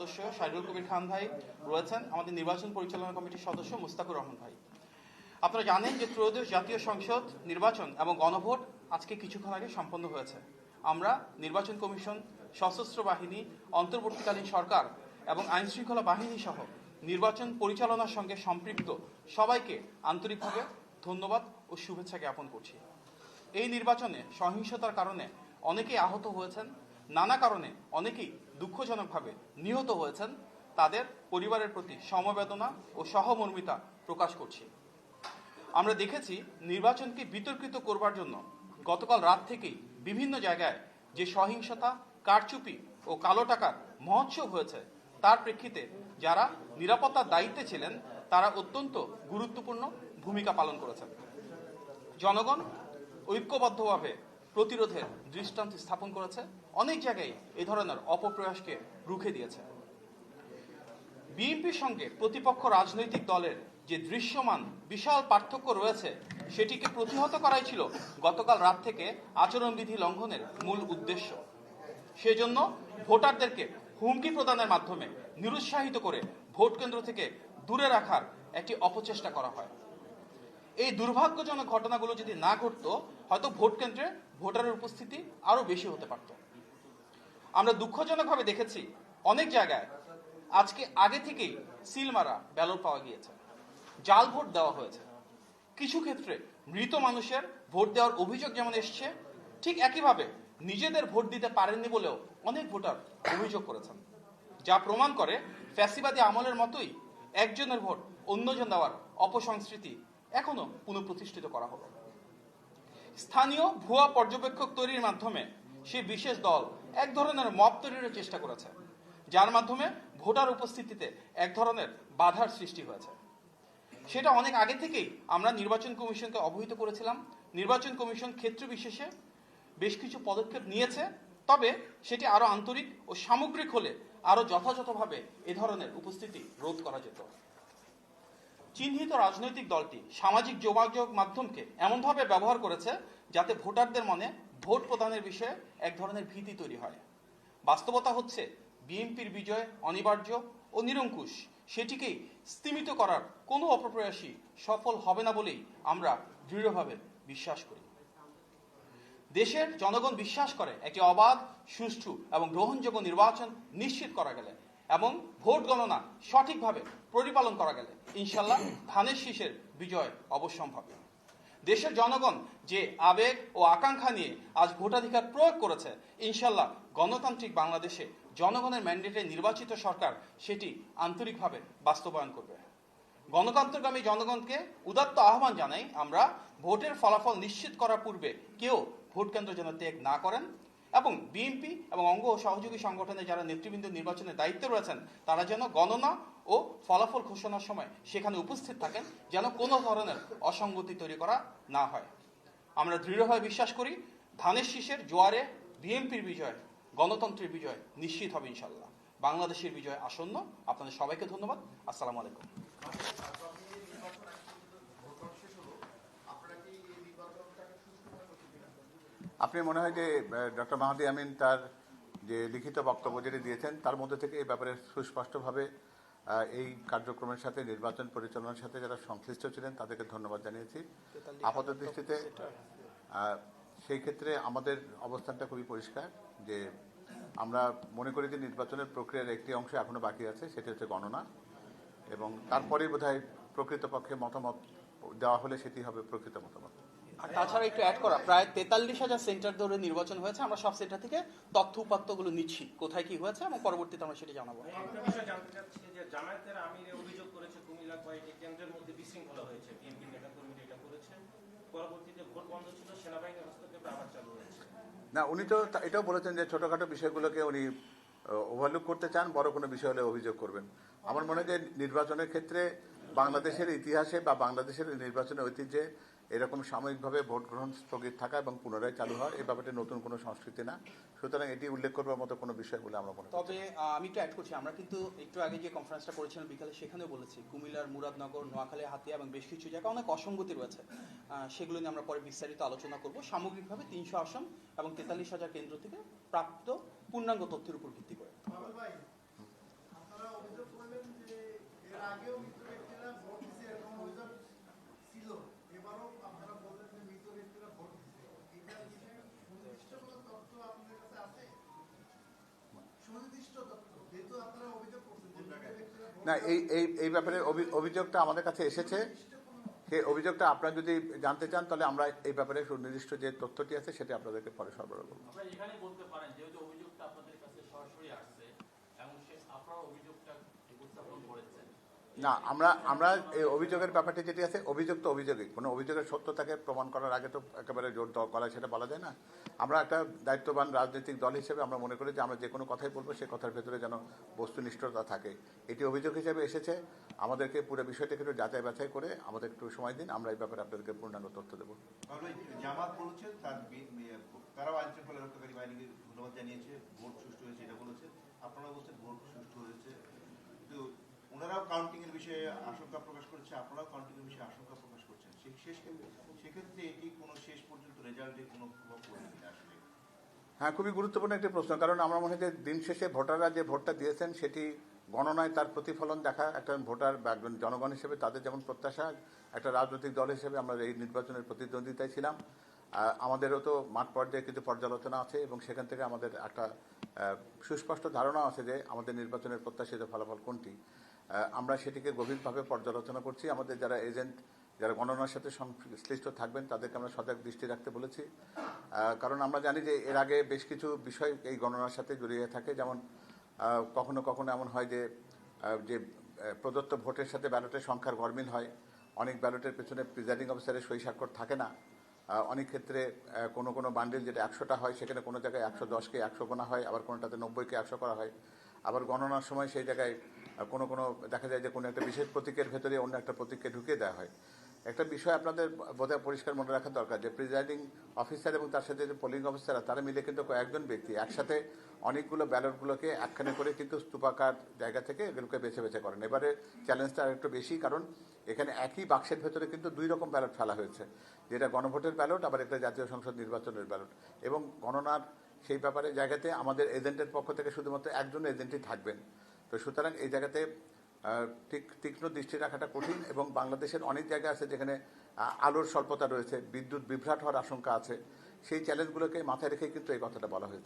সদস্য শাহরুল কবির খান ভাই রয়েছেন, আমাদের নির্বাচন পরিচালনা কমিটির সদস্য মুস্তাকুর রহমান ভাই। আপনারা জানেন যে ত্রয়োদশ জাতীয় সংসদ নির্বাচন এবং গণভোট আজকে কিছুক্ষণ আগে সম্পন্ন হয়েছে। আমরা নির্বাচন কমিশন, সশস্ত্র বাহিনী, অন্তর্বর্তীকালীন সরকার এবং আইনশৃঙ্খলা বাহিনী সহ নির্বাচন পরিচালনার সঙ্গে সম্পৃক্ত সবাইকে আন্তরিকভাবে ধন্যবাদ ও শুভেচ্ছা জ্ঞাপন করছি। এই নির্বাচনে সহিংসতার কারণে অনেকেই আহত হয়েছেন, নানা কারণে অনেকেই দুঃখজনকভাবে নিহত হয়েছেন। তাদের পরিবারের প্রতি সমবেদনা ও সহমর্মিতা প্রকাশ করছি। আমরা দেখেছি নির্বাচনকে বিতর্কিত করবার জন্য গতকাল রাত থেকেই বিভিন্ন জায়গায় যে সহিংসতা, কারচুপি ও কালো টাকার মহোৎসব হয়েছে, তার প্রেক্ষিতে যারা নিরাপত্তার দায়িত্বে ছিলেন তারা অত্যন্ত গুরুত্বপূর্ণ ভূমিকা পালন করেছেন। জনগণ ঐক্যবদ্ধভাবে প্রতিরোধের দৃষ্টান্ত স্থাপন করেছে, অনেক জায়গায় এই ধরনের অপপ্রয়াসকে রুখে দিয়েছে। বিএনপির সঙ্গে প্রতিপক্ষ রাজনৈতিক দলের যে দৃশ্যমান বিশাল পার্থক্য রয়েছে, সেটিকে প্রতিহত করাই ছিল গতকাল রাত থেকে আচরণবিধি লঙ্ঘনের মূল উদ্দেশ্য। সেজন্য ভোটারদেরকে হুমকি প্রদানের মাধ্যমে নিরুৎসাহিত করে ভোট কেন্দ্র থেকে দূরে রাখার একটি অপচেষ্টা করা হয়। এই দুর্ভাগ্যজনক ঘটনাগুলো যদি না ঘটতো, হয়তো ভোট কেন্দ্রে ভোটারের উপস্থিতি আরো বেশি হতে পারত। আমরা দুঃখজনকভাবে দেখেছি অনেক জায়গায় আজকে আগে থেকেই সিল মারা ব্যালট পাওয়া গিয়েছে, জাল ভোট দেওয়া হয়েছে। কিছু ক্ষেত্রে মৃত মানুষের ভোট দেওয়ার অভিযোগ যেমন এসছে, ঠিক একইভাবে নিজেদের ভোট দিতে পারেননি বলেও অনেক ভোটার অভিযোগ করেছেন, যা প্রমাণ করে ফ্যাসিবাদী আমলের মতোই একজনের ভোট অন্যজন দেওয়ার অপসংস্কৃতি এখনো পুনঃপ্রতিষ্ঠিত করা হলো। স্থানীয় ভুয়া পর্যবেক্ষক তৈরির মাধ্যমে সে বিশেষ দল এক ধরনের মব তৈরির চেষ্টা করেছে, যার মাধ্যমে ভোটার উপস্থিতিতে এক ধরনের বাধার সৃষ্টি হয়েছে। সেটা অনেক আগে থেকেই আমরা নির্বাচন কমিশনকে অবহিত করেছিলাম। নির্বাচন কমিশন ক্ষেত্র বিশেষে বেশ কিছু পদক্ষেপ নিয়েছে, তবে সেটি আরো আন্তরিক ও সামগ্রিক হলে আরো যথাযথভাবে এ ধরনের উপস্থিতি রোধ করা যেত। চিহ্নিত রাজনৈতিক দলটি সামাজিক যোগাযোগ মাধ্যমকে এমনভাবে ব্যবহার করেছে যাতে ভোটারদের মনে ভোট প্রদানের বিষয়ে এক ধরনের ভীতি তৈরি হয়। বাস্তবতা হচ্ছে বিএনপির বিজয় অনিবার্য ও নিরঙ্কুশ, সেটিকেই স্তিমিত করার কোনো অপপ্রয়াসই সফল হবে না বলেই আমরা দৃঢ়ভাবে বিশ্বাস করি। দেশের জনগণ বিশ্বাস করে একটি অবাধ, সুষ্ঠু এবং গ্রহণযোগ্য নির্বাচন নিশ্চিত করা গেলে এবং ভোট গণনা সঠিকভাবে পরিপালন করা গেলে ইনশাল্লাহ ধানের শীষের বিজয় অবশ্যম্ভাবী। দেশের জনগণ যে আবেগ ও আকাঙ্ক্ষা নিয়ে আজ ভোটাধিকার প্রয়োগ করেছে, ইনশাল্লাহ গণতান্ত্রিক বাংলাদেশে জনগণের ম্যান্ডেটে নির্বাচিত সরকার সেটি আন্তরিকভাবে বাস্তবায়ন করবে। গণতন্ত্রগামী জনগণকে উদাত্ত আহ্বান জানাই আমরা, ভোটের ফলাফল নিশ্চিত করার পূর্বে কেউ ভোট কেন্দ্র যেন ত্যাগ না করেন এবং বিএনপি এবং অঙ্গ ও সহযোগী সংগঠনের যারা নেতৃবৃন্দ নির্বাচনের দায়িত্বে রয়েছেন তারা যেন গণনা ও ফলাফল ঘোষণার সময় সেখানে উপস্থিত থাকেন, যেন কোনো ধরনের অসঙ্গতি তৈরি করা না হয়। আমরা দৃঢ়ভাবে বিশ্বাস করি ধানের শীষের জোয়ারে বিএনপির বিজয়, গণতন্ত্রের বিজয় নিশ্চিত হবে ইনশাল্লাহ। বাংলাদেশের বিজয় আসন্ন। আপনাদের সবাইকে ধন্যবাদ। আসসালামু আলাইকুম। আপনি মনে হয় যে ডক্টর মাহাদি আমিন তার যে লিখিত বক্তব্য যেটি দিয়েছেন তার মধ্যে থেকে এই ব্যাপারে সুস্পষ্টভাবে এই কার্যক্রমের সাথে নির্বাচন পরিচালনার সাথে যারা সংশ্লিষ্ট ছিলেন তাদেরকে ধন্যবাদ জানিয়েছি। আপাত দৃষ্টিতে সেই ক্ষেত্রে আমাদের অবস্থানটা খুবই পরিষ্কার যে আমরা মনে করি যে নির্বাচনের প্রক্রিয়ার একটি অংশ এখনো বাকি আছে, সেটি হচ্ছে গণনা, এবং তারপরেই বোধহয় প্রকৃতপক্ষে মতামত দেওয়া হলে সেটি হবে প্রকৃত মতামত। আর তাছাড়া একটু অ্যাড করা, প্রায় 43,000 সেন্টার ধরে নির্বাচন হয়েছে। আমরা সব সেন্টার থেকে তথ্য উপাত্তগুলো নিচ্ছি, কোথায় কি হয়েছে, এবং পরবর্তীতে আমরা সেটা জানাবো। একটা বিষয় জানতে চাচ্ছি যে জামায়াতের আমির অভিযোগ করেছে কুমিল্লা কয়েকটি কেন্দ্রের মধ্যে বিশৃঙ্খলা হয়েছে, বিএনপি নেতা কর্মীরা এটা করেছে, পরবর্তীতে ভোট বন্ধ ছিল, সেনাবাহিনীর হস্তক্ষেপ আবার চালু হয়েছে। না, উনি তো এটাও বলেছেন যে ছোটখাটো বিষয়গুলোকে উনি ওভারলুক করতে চান, বড় কোনো বিষয় হলে অভিযোগ করবেন। আমার মনে হয় যে নির্বাচনের ক্ষেত্রে বাংলাদেশের ইতিহাসে বা বাংলাদেশের নির্বাচনের ঐতিহ্যে এরকম সাময়িকভাবে ভোট গ্রহণ স্থগিত থাকা এবং পুনরায় চালু হয় এই ব্যাপারটি নতুন কোনো সংস্কৃতি না, সুতরাং এটি উল্লেখ করবার মতো কোনো বিষয় বলে আমরা মনে করি। তবে আমি একটু অ্যাড করছি, আমরা কিন্তু একটু আগে যে কনফারেন্সটা করেছিলাম বিকালে সেখানেও বলেছি কুমিল্লার মুরাদনগর, নোয়াখালী, হাতিয়া এবং বেশ কিছু জায়গায় অনেক অসঙ্গতি রয়েছে, সেগুলো নিয়ে আমরা পরে বিস্তারিত আলোচনা করব। সামগ্রিকভাবে 300 আসন এবং 43,000 কেন্দ্র থেকে প্রাপ্ত পূর্ণাঙ্গ তথ্যের উপর ভিত্তি করে। না, এই ব্যাপারে অভিযোগটা আমাদের কাছে এসেছে। সেই অভিযোগটা আপনারা যদি জানতে চান তাহলে আমরা এই ব্যাপারে সুনির্দিষ্ট যে তথ্যটি আছে সেটা আপনাদেরকে পরে সরবরাহ করব। আপনারা এখানে বলতে পারেন যেহেতু অভিযোগটা আপনাদের কাছে সরাসরি আসছে এবং আপনারা অভিযোগটা উপস্থাপন করেছেন। না, আমরা এই অভিযোগের ব্যাপারটি যেটি আছে, অভিযোগ তো অভিযোগই, কোনো অভিযোগের সত্যতাকে প্রমাণ করার আগে তো একেবারে জোর গলায় সেটা বলা যায় না। আমরা একটা দায়িত্ববান রাজনৈতিক দল হিসেবে আমরা মনে করি যে আমরা যে কোনো কথাই বলবো সেই কথার ভেতরে যেন বস্তুনিষ্ঠতা থাকে। এটি অভিযোগ হিসেবে এসেছে, আমাদেরকে পুরো বিষয়টাকে একটু যাচাই বাছাই করে আমাদের একটু সময় দিন, আমরা এই ব্যাপারে আপনাদেরকে পূর্ণাঙ্গ তথ্য দেবো। জামাত বলেছে তারাও আইন শৃঙ্খলা রক্ষাকারী বাহিনীকে ধন্যবাদ জানিয়েছে, ভোট সুষ্ঠু হয়েছে এটা বলেছে, আপনারা বলছেন ভোট সুষ্ঠু হয়েছে, কিন্তু ওনারাও কাউন্টিং এর বিষয়ে আশঙ্কা প্রকাশ করছে, আপনারাও কাউন্টিং এর বিষয়ে আশঙ্কা প্রকাশ করছেন। সেক্ষেত্রে এটি কোনো শেষ পর্যন্ত রেজাল্টে কোনো প্রভাব পড়বে কিনা আসলে? হ্যাঁ, খুবই গুরুত্বপূর্ণ একটি প্রশ্ন, কারণ আমার মনে হয় যে দিন শেষে ভোটাররা যে ভোটটা দিয়েছেন সেটি গণনায় তার প্রতিফলন দেখা একটা ভোটার বা একজন জনগণ হিসেবে তাদের যেমন প্রত্যাশা, একটা রাজনৈতিক দল হিসেবে আমরা এই নির্বাচনের প্রতিদ্বন্দ্বিতায় ছিলাম। আমাদেরও তো মাঠ পর্যায়ে কিছু পর্যালোচনা আছে এবং সেখান থেকে আমাদের একটা সুস্পষ্ট ধারণা আছে যে আমাদের নির্বাচনের প্রত্যাশিত ফলাফল কোনটি। আমরা সেটিকে গভীরভাবে পর্যালোচনা করছি। আমাদের যারা এজেন্ট, যারা গণনার সাথে সংশ্লিষ্ট থাকবেন তাদেরকে আমরা সজাগ দৃষ্টি রাখতে বলেছি, কারণ আমরা জানি যে এর আগে বেশ কিছু বিষয় এই গণনার সাথে জড়িয়ে থাকে। যেমন কখনো কখনো এমন হয় যে প্রদত্ত ভোটের সাথে ব্যালটের সংখ্যার গরমিল হয়, অনেক ব্যালটের পেছনে প্রিজাইডিং অফিসারের সই স্বাক্ষর থাকে না, অনেক ক্ষেত্রে কোনো বান্ডিল যেটা 100টা হয় সেখানে কোনো জায়গায় 110কে 100 গোনা হয়, আবার কোনোটাতে 90কে 100 করা হয়। আবার গণনার সময় সেই জায়গায় কোনো দেখা যায় যে কোনো একটা বিশেষ প্রতীকের ভেতরে অন্য একটা প্রতীককে ঢুকিয়ে দেওয়া হয়। একটা বিষয় আপনাদের বোধহয় পরিষ্কার মনে রাখা দরকার যে প্রিজাইডিং অফিসার এবং তার সাথে যে পোলিং অফিসাররা তারা মিলে কিন্তু কয়েকজন ব্যক্তি একসাথে অনেকগুলো ব্যালটগুলোকে একখানে করে কিন্তু স্তূপাকার জায়গা থেকে এগুলোকে বেছে বেছে করেন। এবারে চ্যালেঞ্জটা আরেকটু বেশি, কারণ এখানে একই বাক্সের ভেতরে কিন্তু 2 রকম ব্যালট ফেলা হয়েছে, যেটা গণভোটের ব্যালট আবার একটা জাতীয় সংসদ নির্বাচনের ব্যালট। এবং গণনার সেই ব্যাপারে জায়গাতে আমাদের এজেন্টের পক্ষ থেকে শুধুমাত্র একজন এজেন্টই থাকবেন। তো সুতরাং এই জায়গাতে তীক্ষ্ণ দৃষ্টি রাখাটা কঠিন, এবং বাংলাদেশের অনেক জায়গা আছে যেখানে আলোর স্বল্পতা রয়েছে, বিদ্যুৎ বিভ্রাট হওয়ার আশঙ্কা আছে। সেই চ্যালেঞ্জগুলোকে মাথায় রেখে কিন্তু এই কথাটা বলা হয়েছে।